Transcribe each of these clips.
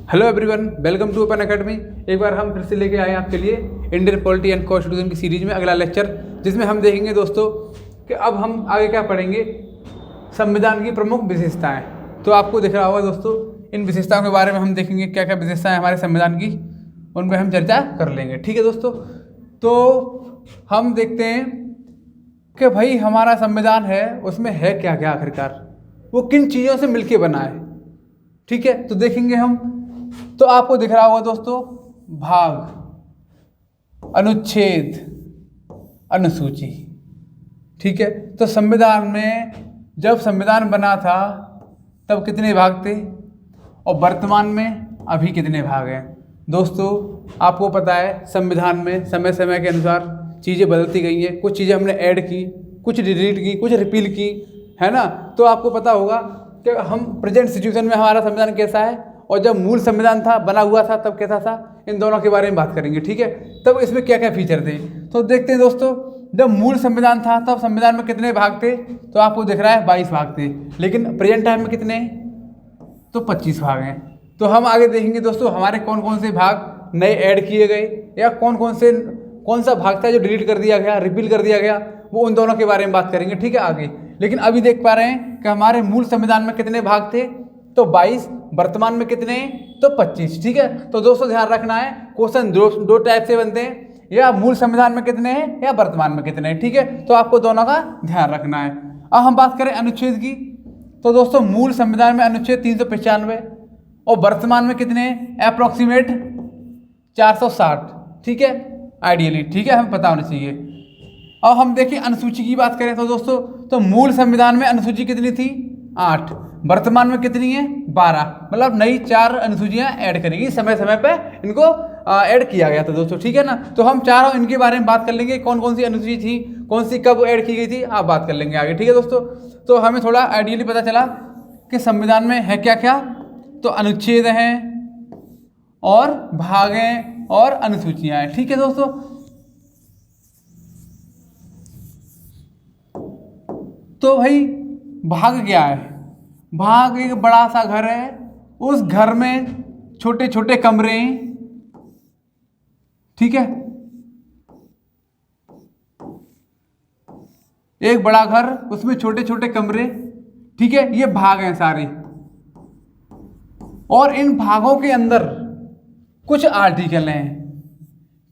Hello everyone, welcome to Open Academy. एक बार हम फिर से लेके आए आपके लिए इंडियन पॉलिटी एंड कॉन्स्टिट्यूशन की सीरीज में अगला लेक्चर, जिसमें हम देखेंगे दोस्तों कि अब हम आगे क्या पढ़ेंगे, संविधान की प्रमुख विशेषताएं। तो आपको दिख रहा होगा दोस्तों, इन विशेषताओं के बारे में हम देखेंगे क्या क्या विशेषताएं हमारे संविधान की, उन पर हम चर्चा कर लेंगे। ठीक है दोस्तों, तो हम देखते हैं कि भाई हमारा संविधान है, उसमें है क्या क्या, आखिरकार वो किन चीज़ों से मिलके बना है। ठीक है, तो देखेंगे हम। तो आपको दिख रहा होगा दोस्तों, भाग, अनुच्छेद, अनुसूची। ठीक है, तो संविधान में जब संविधान बना था तब कितने भाग थे और वर्तमान में अभी कितने भाग हैं। दोस्तों आपको पता है, संविधान में समय समय के अनुसार चीज़ें बदलती गई हैं। कुछ चीज़ें हमने ऐड की, कुछ डिलीट की, कुछ रिपील की, है ना। तो आपको पता होगा कि हम प्रेजेंट सिचुएशन में हमारा संविधान कैसा है और जब मूल संविधान था, बना हुआ था, तब कैसा था, इन दोनों के बारे में बात करेंगे। ठीक है, तब इसमें क्या क्या फीचर थे तो देखते हैं दोस्तों। जब मूल संविधान था तब संविधान में कितने भाग थे, तो आपको दिख रहा है 22 भाग थे। लेकिन प्रेजेंट टाइम में कितने हैं, तो 25 भाग हैं। तो हम आगे देखेंगे दोस्तों हमारे कौन कौन से भाग नए ऐड किए गए या कौन सा भाग था जो डिलीट कर दिया गया, रिपील कर दिया गया, वो उन दोनों के बारे में बात करेंगे। ठीक है आगे। लेकिन अभी देख पा रहे हैं कि हमारे मूल संविधान में कितने भाग थे, तो 22, वर्तमान में कितने हैं, तो 25। ठीक है, तो दोस्तों ध्यान रखना है, क्वेश्चन दो टाइप से बनते हैं, या मूल संविधान में कितने हैं या वर्तमान में कितने हैं। ठीक है, तो आपको दोनों का ध्यान रखना है। अब हम बात करें अनुच्छेद की, तो दोस्तों मूल संविधान में अनुच्छेद 395 और वर्तमान में कितने हैं, अप्रॉक्सीमेट 460। ठीक है, आइडियली। ठीक है, हमें पता होना चाहिए। अब हम देखें अनुसूची की बात करें तो दोस्तों, तो मूल संविधान में अनुसूची कितनी थी, 8, वर्तमान में कितनी है, 12। मतलब नई 4 अनुसूचियां ऐड करेंगी, समय समय पे इनको ऐड किया गया था दोस्तों। ठीक है ना, तो हम चारों इनके बारे में बात कर लेंगे, कौन कौन सी अनुसूची थी, कौन सी कब ऐड की गई थी, आप बात कर लेंगे आगे। ठीक है दोस्तों, तो हमें थोड़ा आइडियली पता चला कि संविधान में है क्या क्या, तो अनुच्छेद हैं और भाग हैं और अनुसूचियां हैं। ठीक है दोस्तों, तो भाई भाग क्या है, भाग एक बड़ा सा घर है, उस घर में छोटे छोटे कमरे हैं। ठीक है, एक बड़ा घर, उसमें छोटे छोटे कमरे। ठीक है, ये भाग हैं सारे, और इन भागों के अंदर कुछ आर्टिकल हैं।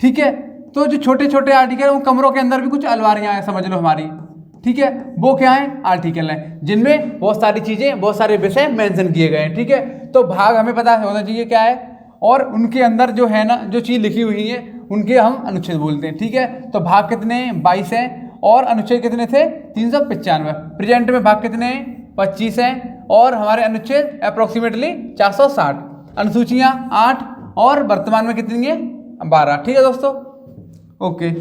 ठीक है, तो जो छोटे छोटे आर्टिकल, उन कमरों के अंदर भी कुछ अलमारियां हैं, समझ लो हमारी। ठीक है, वो क्या है, आर्टिकल हैं, जिनमें बहुत सारी चीजें, बहुत सारे विषय मेंशन किए गए हैं। ठीक है, तो भाग हमें पता होना चाहिए क्या है, और उनके अंदर जो है ना, जो चीज लिखी हुई है, उनके हम अनुच्छेद बोलते हैं। ठीक है, तो भाग कितने हैं, 22 हैं, और अनुच्छेद कितने थे, 395। प्रेजेंट में भाग कितने हैं, 25 हैं, और हमारे अनुच्छेद अप्रोक्सीमेटली 460। अनुसूचियां 8 और वर्तमान में कितनी है, 12। ठीक है दोस्तों, ओके।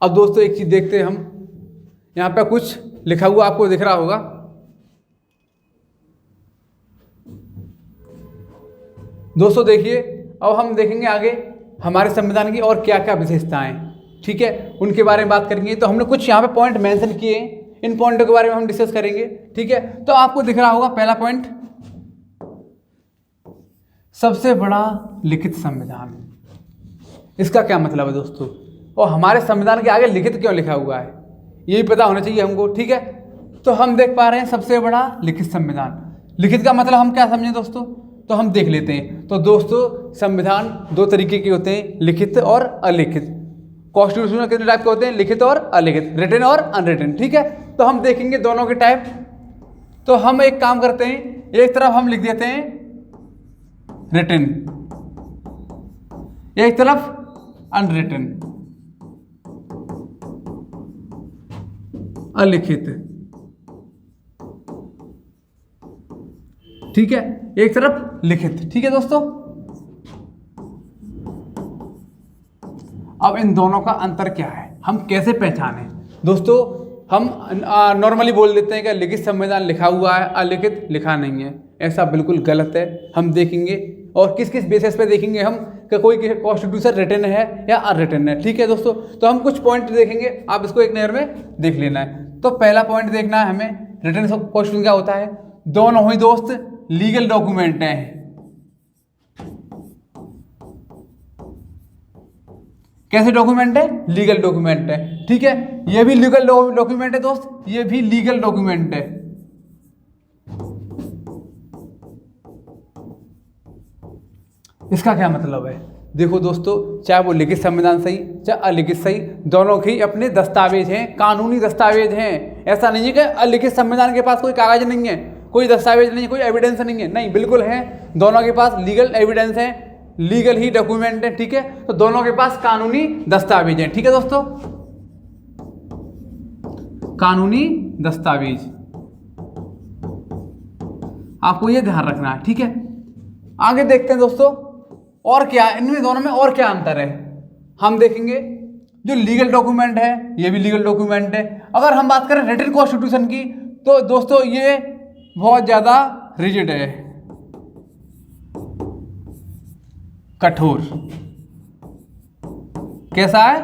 अब दोस्तों एक चीज देखते हैं हम, यहाँ पे कुछ लिखा हुआ आपको दिख रहा होगा। दोस्तों देखिए, अब हम देखेंगे आगे हमारे संविधान की और क्या क्या विशेषताएं। ठीक है, उनके बारे में बात करेंगे। तो हमने कुछ यहाँ पे पॉइंट मेंशन किए, इन पॉइंटों के बारे में हम डिस्कस करेंगे। ठीक है, तो आपको दिख रहा होगा पहला पॉइंट, सबसे बड़ा लिखित संविधान। इसका क्या मतलब है दोस्तों, और हमारे संविधान के आगे लिखित क्यों लिखा हुआ है, ये भी पता होना चाहिए हमको। ठीक है, तो हम देख पा रहे हैं सबसे बड़ा लिखित संविधान। लिखित का मतलब हम क्या समझें दोस्तों, तो हम देख लेते हैं। तो दोस्तों संविधान 2 तरीके के होते हैं, लिखित और अलिखित। कॉन्स्टिट्यूशन कितने टाइप के होते हैं, लिखित और अलिखित, रिटन और अनरिटन। ठीक है, तो हम देखेंगे दोनों के टाइप। तो हम एक काम करते हैं, एक तरफ हम लिख देते हैं रिटन, एक तरफ अनरिटन, अलिखित। ठीक है, एक तरफ लिखित। ठीक है दोस्तों, अब इन दोनों का अंतर क्या है, हम कैसे पहचाने। दोस्तों हम नॉर्मली बोल देते हैं कि लिखित संविधान लिखा हुआ है, अलिखित लिखा नहीं है। ऐसा बिल्कुल गलत है। हम देखेंगे और किस किस बेसिस पे देखेंगे हम कि कोई कॉन्स्टिट्यूशन रिटन है या अनरिटन है। ठीक है दोस्तों, तो हम कुछ पॉइंट देखेंगे, आप इसको एक नज़र में देख लेना है। तो पहला पॉइंट देखना है हमें, रिटन कॉन्स्टिट्यूशन क्या होता है, दोनों ही दोस्त लीगल डॉक्यूमेंट हैं। कैसे डॉक्यूमेंट है, लीगल डॉक्यूमेंट है, ठीक है। ये भी लीगल डॉक्यूमेंट है दोस्त, ये भी लीगल डॉक्यूमेंट है। इसका क्या मतलब है, देखो दोस्तों, चाहे वो लिखित संविधान सही चाहे अलिखित सही, दोनों के अपने दस्तावेज हैं, कानूनी दस्तावेज हैं। ऐसा नहीं है कि अलिखित संविधान के पास कोई कागज नहीं है, कोई दस्तावेज नहीं है, कोई एविडेंस नहीं है, नहीं, बिल्कुल है। दोनों के पास लीगल एविडेंस है, लीगल ही डॉक्यूमेंट है, ठीक है। तो दोनों के पास कानूनी दस्तावेज हैं, ठीक है दोस्तों, कानूनी दस्तावेज, आपको ये ध्यान रखना है, ठीक है। आगे देखते हैं दोस्तों, और क्या इनमें दोनों में और क्या अंतर है, हम देखेंगे। जो लीगल डॉक्यूमेंट है ये भी लीगल डॉक्यूमेंट है। अगर हम बात करें रिटन कॉन्स्टिट्यूशन की, तो दोस्तों ये बहुत ज़्यादा रिजिड है, कठोर। कैसा है,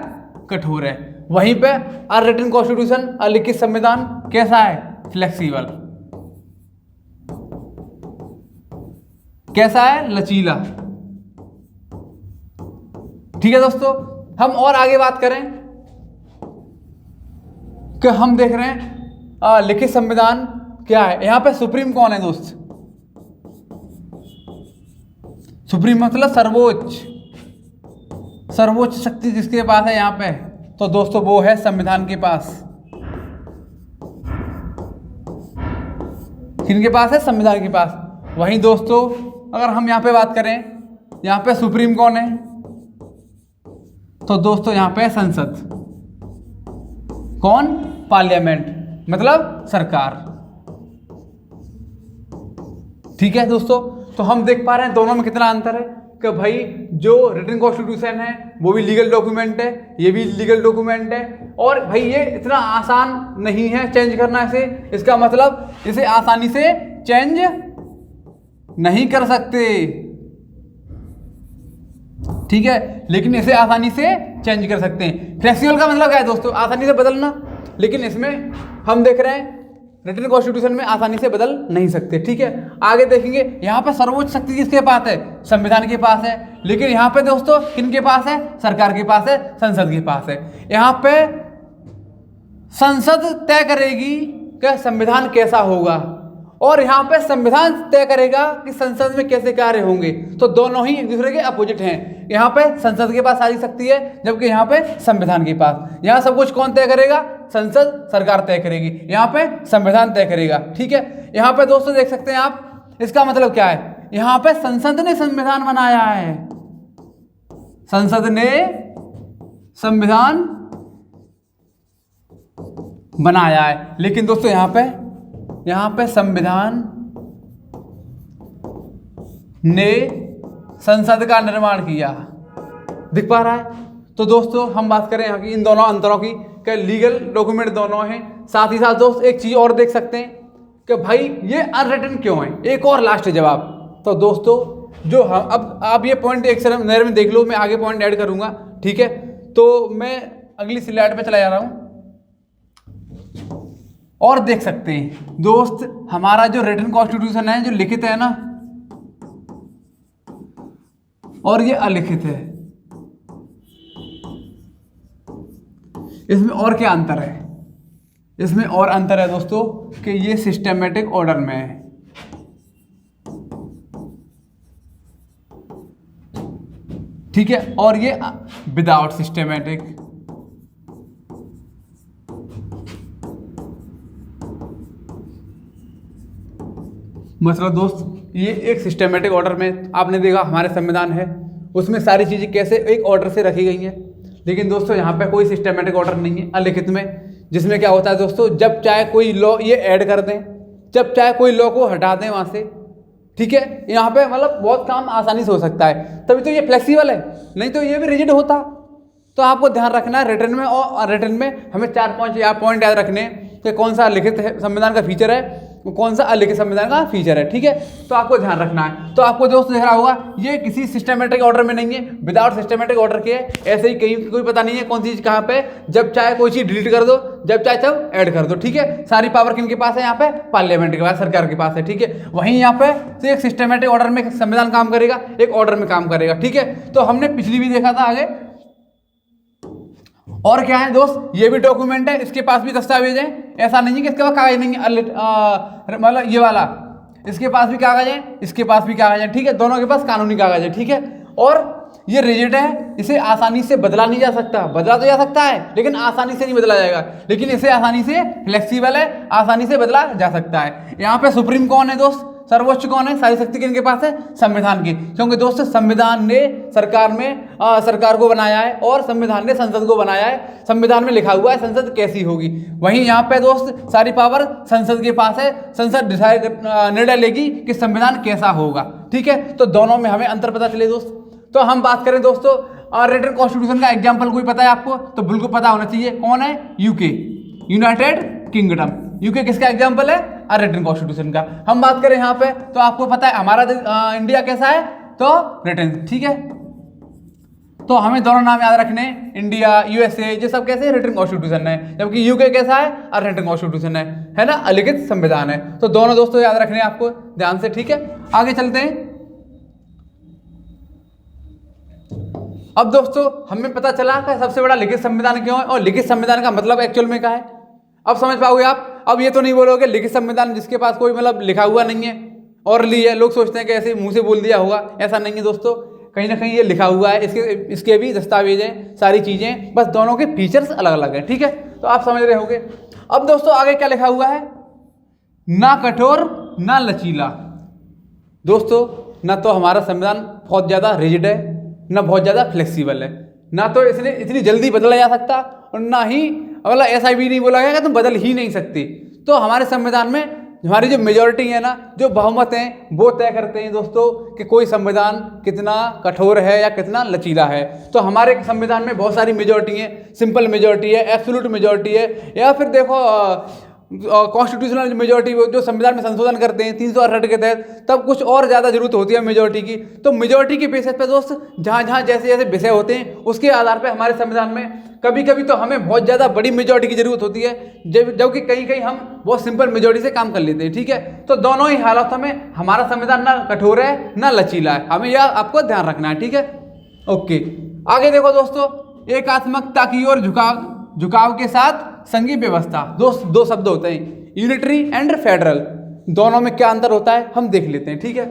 कठोर है। वहीं पे अनरिटन कॉन्स्टिट्यूशन, अलिखित संविधान कैसा है, फ्लेक्सिबल। कैसा है, लचीला, ठीक है दोस्तों। हम और आगे बात करें कि हम देख रहे हैं लिखित संविधान क्या है। यहां पे सुप्रीम कौन है दोस्त, सुप्रीम मतलब सर्वोच्च, सर्वोच्च शक्ति जिसके पास है यहां पे, तो दोस्तों वो है संविधान के पास। किनके पास है, संविधान के पास। वहीं दोस्तों अगर हम यहां पे बात करें, यहां पे सुप्रीम कौन है, तो दोस्तों यहां पे संसद। कौन, पार्लियामेंट, मतलब सरकार, ठीक है दोस्तों। तो हम देख पा रहे हैं दोनों में कितना अंतर है, कि भाई जो रिटन कॉन्स्टिट्यूशन है वो भी लीगल डॉक्यूमेंट है, ये भी लीगल डॉक्यूमेंट है। और भाई ये इतना आसान नहीं है चेंज करना इसे, इसका मतलब इसे आसानी से चेंज नहीं कर सकते, ठीक है, लेकिन इसे आसानी से चेंज कर सकते हैं। फ्लेक्सिबल का मतलब क्या है दोस्तों, आसानी से बदलना, लेकिन इसमें हम देख रहे हैं रिटन कॉन्स्टिट्यूशन में आसानी से बदल नहीं सकते, ठीक है। आगे देखेंगे, यहाँ पे सर्वोच्च शक्ति किसके पास है, संविधान के पास है। लेकिन यहाँ पे दोस्तों किनके पास है, सरकार के पास है, संसद के पास है। यहाँ पे संसद तय करेगी कि संविधान कैसा होगा, और यहाँ पे संविधान तय करेगा कि संसद में कैसे कार्य होंगे। तो दोनों ही एक दूसरे के अपोजिट हैं। यहाँ पे संसद के पास सारी शक्ति है, जबकि यहाँ पे संविधान के पास। यहाँ सब कुछ कौन तय करेगा, संसद, सरकार तय करेगी, यहाँ पे संविधान तय करेगा, ठीक है। यहाँ पे दोस्तों देख सकते हैं आप, इसका मतलब क्या है, यहाँ पे संसद ने संविधान बनाया है, संसद ने संविधान बनाया है। लेकिन दोस्तों यहाँ पे संविधान ने संसद का निर्माण किया, दिख पा रहा है। तो दोस्तों हम बात करें यहाँ की इन दोनों अंतरों की, कि लीगल डॉक्यूमेंट दोनों हैं। साथ ही साथ दोस्त एक चीज और देख सकते हैं कि भाई ये अनरिटन क्यों है, एक और लास्ट जवाब। तो दोस्तों जो हम अब आप ये पॉइंट एक नजर में देख लो, मैं आगे पॉइंट ऐड करूंगा, ठीक है। तो मैं अगली स्लाइड पे चला जा रहा हूं, और देख सकते हैं दोस्त हमारा जो रिटन कॉन्स्टिट्यूशन है, जो लिखित है ना, और ये अलिखित है, इसमें और क्या अंतर है, इसमें और अंतर है दोस्तों कि ये सिस्टमेटिक ऑर्डर में है, ठीक है, और ये विदाउट सिस्टमेटिक। मतलब दोस्त ये एक सिस्टमेटिक ऑर्डर में आपने देखा हमारे संविधान है, उसमें सारी चीज़ें कैसे एक ऑर्डर से रखी गई हैं। लेकिन दोस्तों यहाँ पे कोई सिस्टमेटिक ऑर्डर नहीं है अलिखित में, जिसमें क्या होता है दोस्तों, जब चाहे कोई लॉ ये ऐड कर दें, जब चाहे कोई लॉ को हटा दें वहाँ से, ठीक है। यहाँ पे मतलब बहुत काम आसानी से हो सकता है, तभी तो ये फ्लेक्सिबल है, नहीं तो ये भी रिजिड होता। तो आपको ध्यान रखना है रिटर्न में, और रिटर्न में हमें 4-5 पॉइंट याद रखने हैं कि कौन सा लिखित है संविधान का फीचर है, वो कौन सा अलिखित संविधान का फीचर है, ठीक है। तो आपको ध्यान रखना है। तो आपको दोस्त दिख रहा होगा ये किसी सिस्टमेटिक ऑर्डर में नहीं है, विदाउट सिस्टमेटिक ऑर्डर के है, ऐसे ही कहीं कोई पता नहीं है कौन सी चीज कहाँ पे, जब चाहे कोई चीज डिलीट कर दो, जब चाहे तब ऐड कर दो, ठीक है। सारी पावर किन के पास है, यहाँ पे पार्लियामेंट के पास, सरकार के पास है, ठीक है। वहीं यहाँ पे तो एक सिस्टमेटिक ऑर्डर में संविधान काम करेगा, एक ऑर्डर में काम करेगा, ठीक है। तो हमने पिछली भी देखा था आगे। और क्या है दोस्त, ये भी डॉक्यूमेंट है, इसके पास भी दस्तावेज है, ऐसा नहीं है कि इसके पास कागज नहीं है, मतलब ये वाला इसके पास भी कागज है, इसके पास भी कागज है, ठीक है। दोनों के पास कानूनी कागज है, ठीक है। और ये रिजिड है, इसे आसानी से बदला नहीं जा सकता, बदला तो जा सकता है लेकिन आसानी से नहीं बदला जाएगा, लेकिन इसे आसानी से फ्लेक्सिबल है, आसानी से बदला जा सकता है। यहाँ पे सुप्रीम कौन है दोस्त, सर्वोच्च कौन है, सारी शक्ति किनके पास है, संविधान की, क्योंकि दोस्त संविधान ने सरकार को बनाया है और संविधान ने संसद को बनाया है, संविधान में लिखा हुआ है संसद कैसी होगी। वहीं यहाँ पे दोस्त सारी पावर संसद के पास है, संसद निर्णय लेगी कि संविधान कैसा होगा, ठीक है। तो दोनों में हमें अंतर पता चले दोस्त। तो हम बात करें दोस्तों रिटन कॉन्स्टिट्यूशन का एग्जाम्पल कोई पता है आपको, तो बिल्कुल पता होना चाहिए, कौन है, यूके, यूनाइटेड किंगडम। यूके किसका एग्जाम्पल है, रिटन कॉन्स्टिट्यूशन का। हम बात करें यहाँ पे तो आपको पता है हमारा इंडिया कैसा है, तो रिटन, ठीक है। तो हमें दोनों नाम याद रखने, इंडिया, यूएसए, ये सब कैसे रिटन कॉन्स्टिट्यूशन है, जबकि यूके कैसा है, रिटन कॉन्स्टिट्यूशन है ना, अलिखित संविधान है। तो दोनों दोस्तों याद रखने आपको ध्यान से, ठीक है। आगे चलते हैं। अब दोस्तों हमें पता चला कि सबसे बड़ा लिखित संविधान क्यों है और लिखित संविधान का मतलब एक्चुअल में क्या है, अब समझ पाओगे आप। अब ये तो नहीं बोलोगे लिखित संविधान जिसके पास कोई मतलब लिखा हुआ नहीं है और ली है, लोग सोचते हैं कि ऐसे मुंह से बोल दिया होगा, ऐसा नहीं है दोस्तों, कहीं ना कहीं ये लिखा हुआ है, इसके भी दस्तावेज हैं, सारी चीजें, बस दोनों के फीचर्स अलग अलग हैं, ठीक है। तो आप समझ रहे होगे। अब दोस्तों आगे क्या लिखा हुआ है, ना कठोर ना लचीला। दोस्तों ना तो हमारा संविधान बहुत ज्यादा रिजिड है, ना बहुत ज़्यादा फ्लेक्सिबल है, ना तो इसने इतनी जल्दी बदला जा सकता और ना ही मतलब ऐसा भी नहीं बोला गया कि तुम बदल ही नहीं सकते। तो हमारे संविधान में हमारी जो मेजॉरिटी है ना, जो बहुमत हैं, वो तय करते हैं दोस्तों कि कोई संविधान कितना कठोर है या कितना लचीला है। तो हमारे संविधान में बहुत सारी मेजॉरिटी है, सिंपल मेजॉरिटी है, एब्सोल्यूट मेजॉरिटी है, या फिर देखो कॉन्स्टिट्यूशनल मेजॉरिटी जो संविधान में संशोधन करते हैं 368 के तहत, तब कुछ और ज़्यादा जरूरत होती है मेजॉरिटी की। तो मेजॉरिटी के बेसिस पे दोस्त जहाँ जहाँ जैसे जैसे विषय होते हैं उसके आधार पे हमारे संविधान में कभी कभी तो हमें बहुत ज़्यादा बड़ी मेजॉरिटी की जरूरत होती है, जबकि कहीं कहीं हम बहुत सिंपल मेजॉरिटी से काम कर लेते हैं, ठीक है। तो दोनों ही हालातों में हमारा संविधान ना कठोर है ना लचीला है, हमें यह आपको ध्यान रखना है, ठीक है। ओके, आगे देखो दोस्तों, एकात्मकता की ओर झुकाव के साथ संघीय व्यवस्था। दोस्त दो शब्द होते हैं, यूनिटरी एंड फेडरल, दोनों में क्या अंतर होता है हम देख लेते हैं, ठीक है।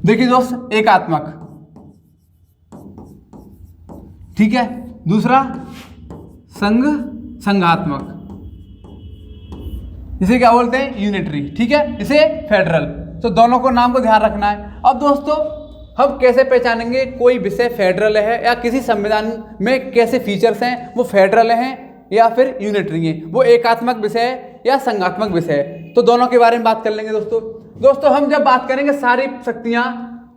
देखिए दोस्त, एकात्मक, ठीक है, दूसरा संघात्मक, इसे क्या बोलते हैं, यूनिटरी, ठीक है, इसे फेडरल। तो दोनों को नाम को ध्यान रखना है। अब दोस्तों हम कैसे पहचानेंगे कोई विषय फेडरल है या किसी संविधान में कैसे फीचर्स हैं वो फेडरल हैं या फिर यूनिटरी हैं, वो एकात्मक विषय है या संघात्मक विषय है। तो दोनों के बारे में बात कर लेंगे दोस्तों हम जब बात करेंगे सारी शक्तियां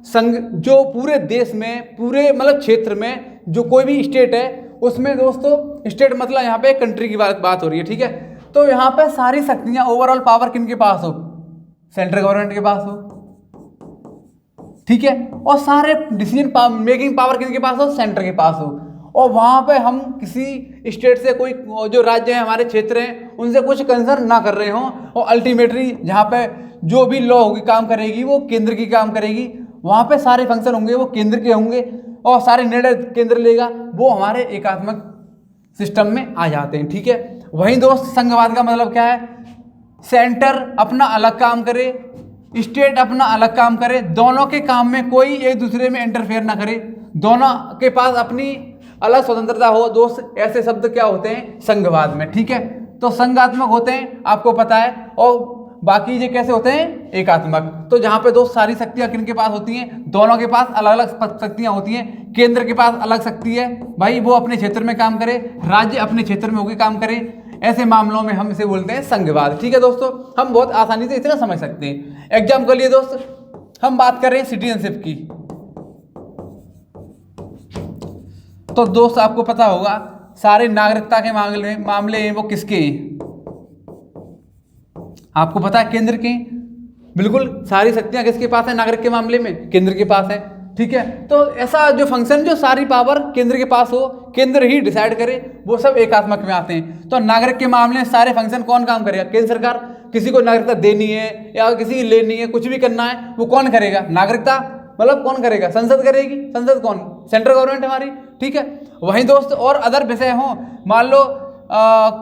संघ, जो पूरे देश में, पूरे मतलब क्षेत्र में जो कोई भी स्टेट है उसमें, दोस्तों स्टेट मतलब यहाँ पे कंट्री की बात हो रही है, ठीक है। तो यहाँ पे सारी शक्तियां, ओवरऑल पावर किनके पास हो, सेंट्रल गवर्नमेंट के पास हो, ठीक है। और सारे डिसीजन मेकिंग पावर किनके पास हो, सेंटर के पास हो। और वहाँ पे हम किसी स्टेट से, कोई जो राज्य है हमारे क्षेत्र हैं उनसे कुछ कंसर्न ना कर रहे हों, और अल्टीमेटली जहाँ पे जो भी लॉ होगी काम करेगी वो केंद्र की काम करेगी, वहाँ पे सारे फंक्शन होंगे वो केंद्र के होंगे और सारे निर्णय केंद्र लेगा, वो हमारे एकात्मक सिस्टम में आ जाते हैं, ठीक है। वहीं दोस्त संघवाद का मतलब क्या है, सेंटर अपना अलग काम करे, स्टेट अपना अलग काम करे, दोनों के काम में कोई एक दूसरे में इंटरफेयर ना करे, दोनों के पास अपनी अलग स्वतंत्रता हो। दोस्त ऐसे शब्द क्या होते हैं संघवाद में, ठीक है। तो संघात्मक होते हैं आपको पता है, और बाकी ये कैसे होते हैं एकात्मक। तो जहाँ पे दोस्त सारी शक्तियाँ किनके पास होती हैं, दोनों के पास अलग अलग शक्तियाँ होती हैं। केंद्र के पास अलग शक्ति है भाई, वो अपने क्षेत्र में काम करे, राज्य अपने क्षेत्र में होकर काम करे, ऐसे मामलों में हम इसे बोलते हैं संघवाद, ठीक है दोस्तों। हम बहुत आसानी से इतना समझ सकते हैं। एग्जाम्पल के लिए दोस्त हम बात कर रहे हैं सिटीजनशिप की, तो दोस्त आपको पता होगा सारे नागरिकता के मामले हैं वो किसके हैं? आपको पता है केंद्र के। बिल्कुल सारी शक्तियां किसके पास है नागरिक के मामले में? केंद्र के पास है। ठीक है, तो ऐसा जो फंक्शन जो सारी पावर केंद्र के पास हो, केंद्र ही डिसाइड करे, वो सब एकात्मक में आते हैं। तो नागरिक के मामले में सारे फंक्शन कौन काम करेगा? केंद्र सरकार। किसी को नागरिकता देनी है या किसी की लेनी है, कुछ भी करना है, वो कौन करेगा? नागरिकता मतलब कौन करेगा? संसद करेगी। संसद कौन? सेंट्रल गवर्नमेंट हमारी। ठीक है, वहीं दोस्त और अदर विषय हों, मान लो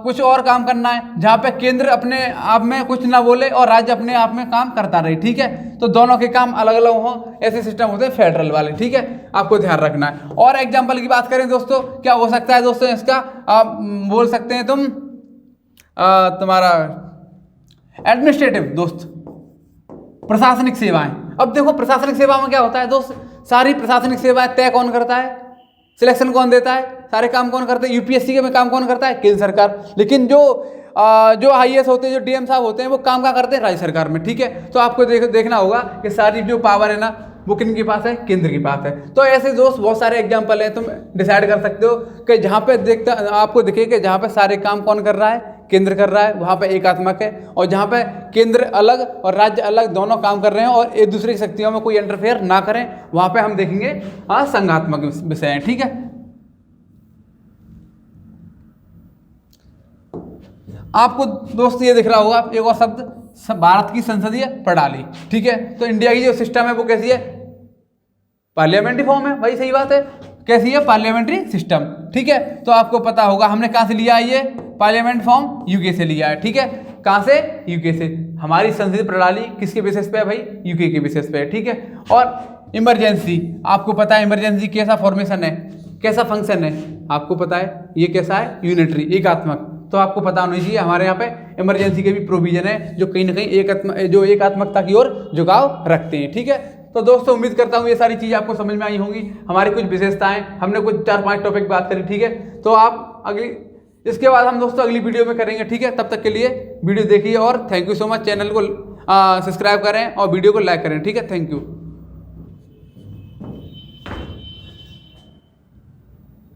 कुछ और काम करना है जहाँ पे केंद्र अपने आप में कुछ ना बोले और राज्य अपने आप में काम करता रहे। ठीक है, तो दोनों के काम अलग अलग हों, ऐसे सिस्टम होते हैं फेडरल वाले। ठीक है, आपको ध्यान रखना है। और एग्जाम्पल की बात करें दोस्तों, क्या हो सकता है दोस्तों इसका? आप बोल सकते हैं तुम तुम्हारा एडमिनिस्ट्रेटिव दोस्त, प्रशासनिक सेवाएं। अब देखो प्रशासनिक सेवा में क्या होता है दोस्त, सारी प्रशासनिक सेवाएं तय कौन करता है? सिलेक्शन कौन देता है? सारे काम कौन करते हैं? यूपीएससी के में काम कौन करता है? केंद्र सरकार। लेकिन जो आईएएस होते हैं, जो डीएम साहब होते हैं, वो काम क्या करते हैं? राज्य सरकार में। ठीक है, तो आपको देखना होगा कि सारी जो पावर है ना वो किन के पास है? केंद्र के पास है। तो ऐसे दोस्त बहुत सारे एग्जाम्पल हैं, तुम डिसाइड कर सकते हो कि जहाँ पे आपको दिखे कि जहाँ पे सारे काम कौन कर रहा है? केंद्र कर रहा है, वहाँ पे एकात्मक है। और जहाँ पे केंद्र अलग और राज्य अलग दोनों काम कर रहे हैं और एक दूसरे की शक्तियों में कोई इंटरफेयर ना करें, वहाँ पे हम देखेंगे संघात्मक विषय है। ठीक है, आपको दोस्त ये दिख रहा होगा एक और शब्द, भारत की संसदीय प्रणाली। ठीक है, तो इंडिया की जो सिस्टम है वो कैसी है? पार्लियामेंट्री फॉर्म है। भाई सही बात है, कैसी है? Parliamentary system. ठीक है, तो आपको पता होगा हमने कहाँ से लिया है ये पार्लियामेंट फॉर्म? यूके से लिया है। ठीक है, कहाँ से? यूके से। हमारी संसदीय प्रणाली किसके बेसिस पे है भाई? यूके के बेसिस पे है। ठीक है, और इमरजेंसी, आपको पता है इमरजेंसी कैसा फॉर्मेशन है, कैसा फंक्शन है? आपको पता है ये कैसा है? यूनिटरी, एकात्मक। तो आपको पता होना चाहिए हमारे यहाँ पे इमरजेंसी के भी प्रोविजन है जो कहीं ना कहीं एकात्मकता की ओर झुकाव रखते हैं। ठीक है, तो दोस्तों उम्मीद करता हूँ ये सारी चीज़ें आपको समझ में आई होंगी। हमारी कुछ विशेषताएं, हमने कुछ 4-5 टॉपिक बात करी। ठीक है, तो आप इसके बाद हम दोस्तों अगली वीडियो में करेंगे। ठीक है, तब तक के लिए वीडियो देखिए और thank you so much. Channel को सब्सक्राइब करें और वीडियो को लाइक करें। ठीक है, थैंक यू।